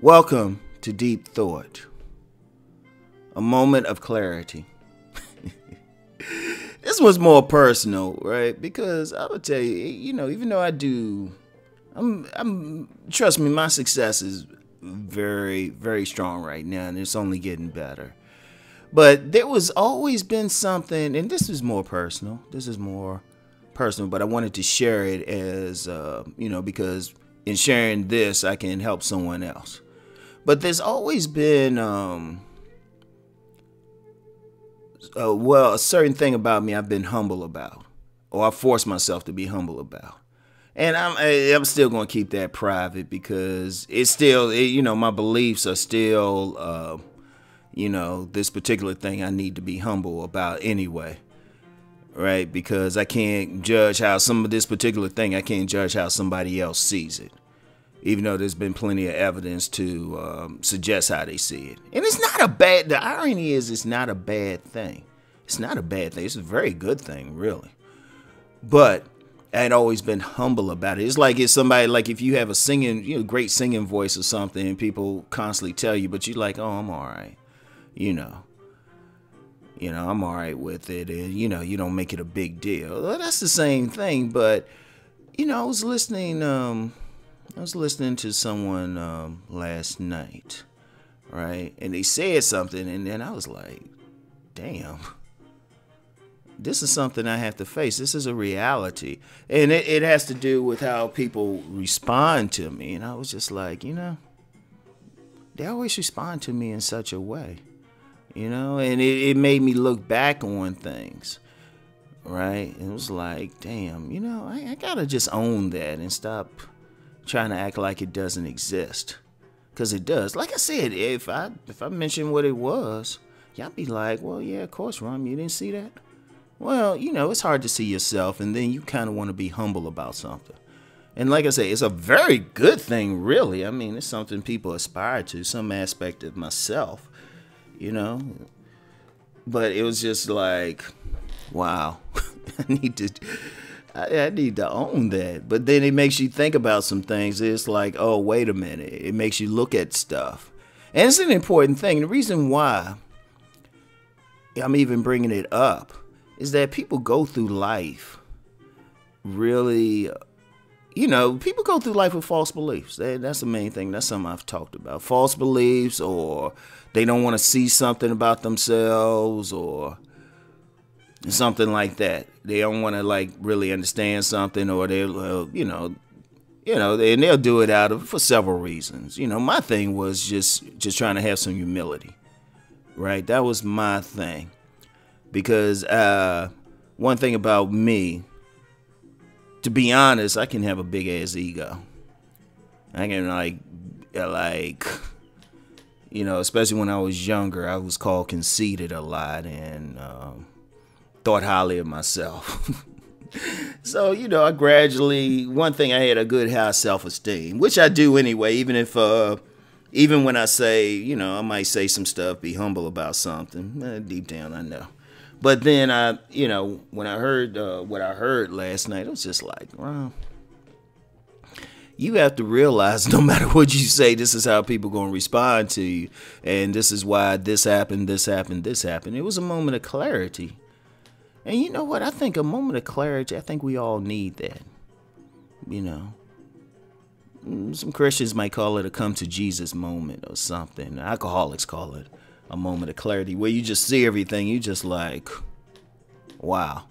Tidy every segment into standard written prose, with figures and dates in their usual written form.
Welcome to Deep Thought, a moment of clarity. This was more personal, right? Because I would tell you, even though trust me, my success is very, very strong right now, and it's only getting better. But there was always been something, and this is more personal. But I wanted to share it as, because in sharing this, I can help someone else. But there's always been, a certain thing about me I've been humble about, or I forced myself to be humble about. And I'm still going to keep that private because it's still, my beliefs are still, this particular thing I need to be humble about anyway. Right? Because I can't judge how I can't judge how somebody else sees it. Even though there's been plenty of evidence to suggest how they see it. And the irony is it's not a bad thing. It's not a bad thing. It's a very good thing, really. But I'd always been humble about it. It's somebody, like if you have a great singing voice or something, and people constantly tell you, but you're like, oh, I'm all right. I'm all right with it. And, you don't make it a big deal. Well, that's the same thing. But, I was listening to someone last night, right? And they said something, and then I was like, damn, this is something I have to face. This is a reality. And it has to do with how people respond to me. And I was just like, they always respond to me in such a way, and it made me look back on things, right? And it was like, damn, I gotta just own that and stop trying to act like it doesn't exist, because it does. Like I said, if I mention what it was, y'all be like, well, yeah, of course, Rom, you didn't see that. Well, it's hard to see yourself, and then you kind of want to be humble about something. And like I say, it's a very good thing, really. I mean, it's something people aspire to, some aspect of myself, But it was just like, wow, I need to own that. But then it makes you think about some things. It's like, oh, wait a minute. It makes you look at stuff. And it's an important thing. The reason why I'm even bringing it up is that people go through life really, people go through life with false beliefs. That's the main thing. That's something I've talked about. False beliefs, or they don't want to see something about themselves, or something like that. They don't want to really understand something, or they'll, and they'll do it for several reasons. My thing was just trying to have some humility, right? That was my thing, because one thing about me, to be honest, I can have a big ass ego. I can especially when I was younger, I was called conceited a lot, and thought highly of myself. So, I gradually, one thing, I had a good high self-esteem, which I do anyway, even when I say, I might say some stuff, be humble about something, deep down I know. But then when I heard what I heard last night, it was just like, well, you have to realize no matter what you say, this is how people going to respond to you. And this is why this happened, this happened, this happened. It was a moment of clarity. And you know what? I think a moment of clarity, I think we all need that. Some Christians might call it a come to Jesus moment or something. Alcoholics call it a moment of clarity, where you just see everything. You just like, wow.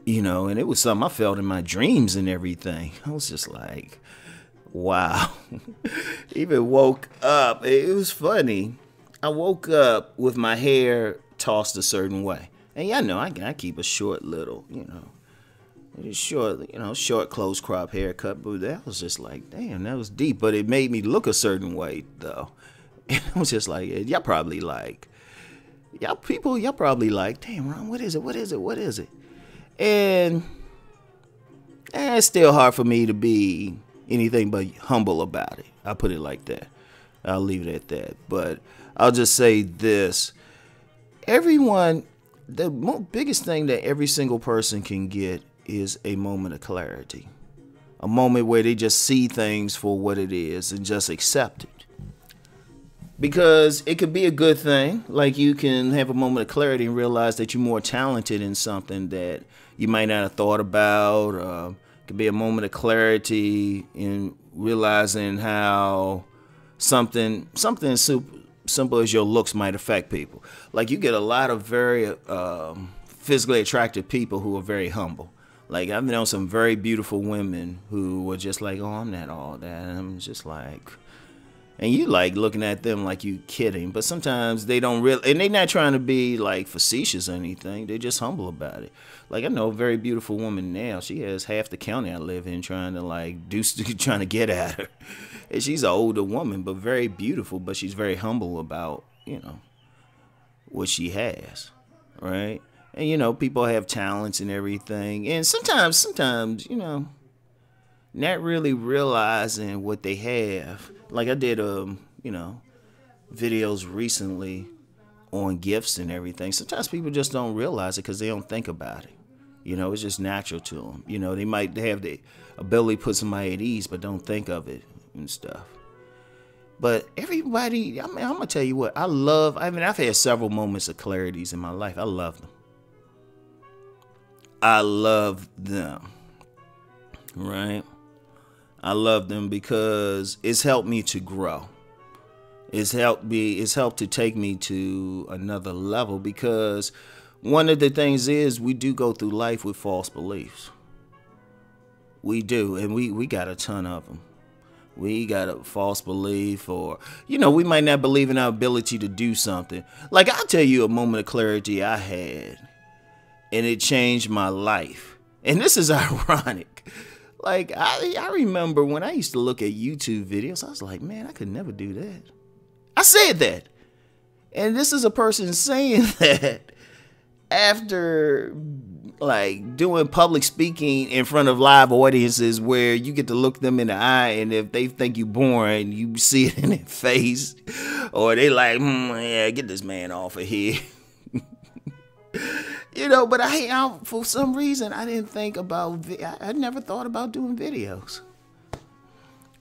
And it was something I felt in my dreams and everything. I was just like, wow. Even woke up. It was funny. I woke up with my hair tossed a certain way. And I keep a short little, short close crop haircut. But that was just like, damn, that was deep. But it made me look a certain way, though. And I was just like, y'all probably like, damn, Ron, what is it? And it's still hard for me to be anything but humble about it. I'll put it like that. I'll leave it at that. But I'll just say this. The biggest thing that every single person can get is a moment of clarity. A moment where they just see things for what it is and just accept it. Because it could be a good thing. Like you can have a moment of clarity and realize that you're more talented in something that you might not have thought about. It could be a moment of clarity in realizing how something simple as your looks might affect people. Like you get a lot of very physically attractive people who are very humble. Like I've known some very beautiful women who were just like, oh, I'm not all that. And I'm just like, and you like looking at them like you kidding. But sometimes they don't really, and they're not trying to be like facetious or anything. They're just humble about it. Like I know a very beautiful woman now. She has half the county I live in trying to get at her. And she's an older woman, but very beautiful. But she's very humble about, what she has, right? And, people have talents and everything. And sometimes, not really realizing what they have. Like I did, videos recently on gifts and everything. Sometimes people just don't realize it because they don't think about it. It's just natural to them. They might have the ability to put somebody at ease, but don't think of it and stuff. But everybody, I'm going to tell you what, I've had several moments of clarities in my life. I love them. I love them, right? I love them because it's helped me to grow. It's helped to take me to another level because one of the things is we do go through life with false beliefs. We do, and we got a ton of them. We got a false belief or, we might not believe in our ability to do something. Like I'll tell you a moment of clarity I had. And it changed my life. And this is ironic. Like, I remember when I used to look at YouTube videos, I was like, man, I could never do that. I said that. And this is a person saying that after, like, doing public speaking in front of live audiences where you get to look them in the eye, and if they think you boring, you see it in their face. Or they like, yeah, get this man off of here. But I for some reason, I didn't think about, I never thought about doing videos.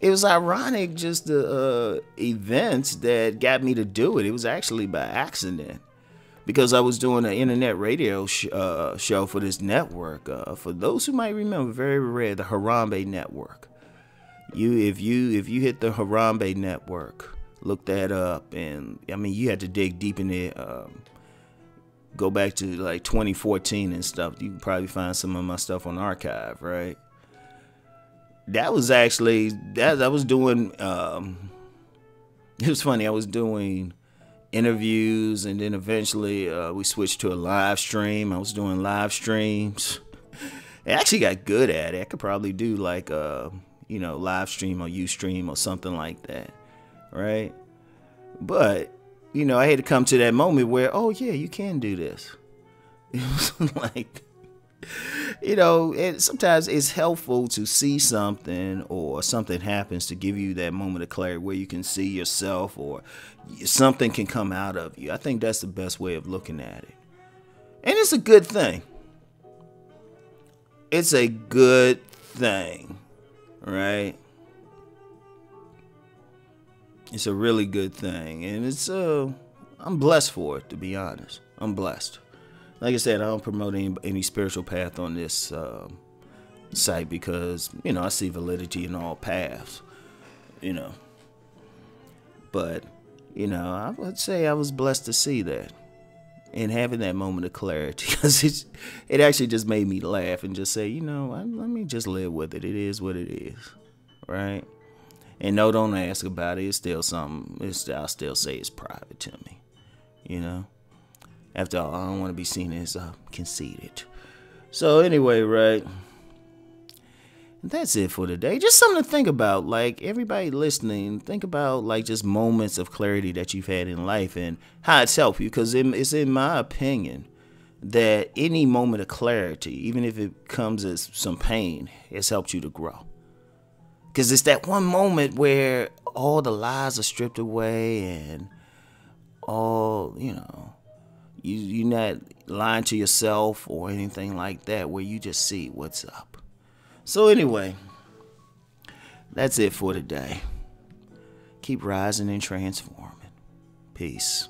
It was ironic, just the events that got me to do it. It was actually by accident because I was doing an internet radio show for this network. For those who might remember, very rare, the Harambe Network. If you hit the Harambe Network, look that up, and you had to dig deep in there. Go back to like 2014 and stuff. You can probably find some of my stuff on archive, right? That was actually that I was doing. It was funny. I was doing interviews, and then eventually we switched to a live stream. I was doing live streams. I actually got good at it. I could probably do like live stream or Ustream or something like that, right? But I had to come to that moment where, oh yeah, you can do this. It was like, and sometimes it's helpful to see something or something happens to give you that moment of clarity where you can see yourself or something can come out of you. I think that's the best way of looking at it. And it's a good thing. It's a good thing, right? It's a really good thing, and I'm blessed for it, to be honest. I'm blessed. Like I said, I don't promote any spiritual path on this site because, I see validity in all paths, But, I would say I was blessed to see that and having that moment of clarity because it actually just made me laugh and just say, let me just live with it. It is what it is, right? And no, don't ask about it. It's still something. I'll still say it's private to me. After all, I don't want to be seen as conceited. So anyway, right. And that's it for today. Just something to think about. Like everybody listening, think about like just moments of clarity that you've had in life and how it's helped you. Because it's in my opinion that any moment of clarity, even if it comes as some pain, has helped you to grow. Because it's that one moment where all the lies are stripped away and all, you're not lying to yourself or anything like that, where you just see what's up. So anyway, That's it for today. Keep rising and transforming. Peace.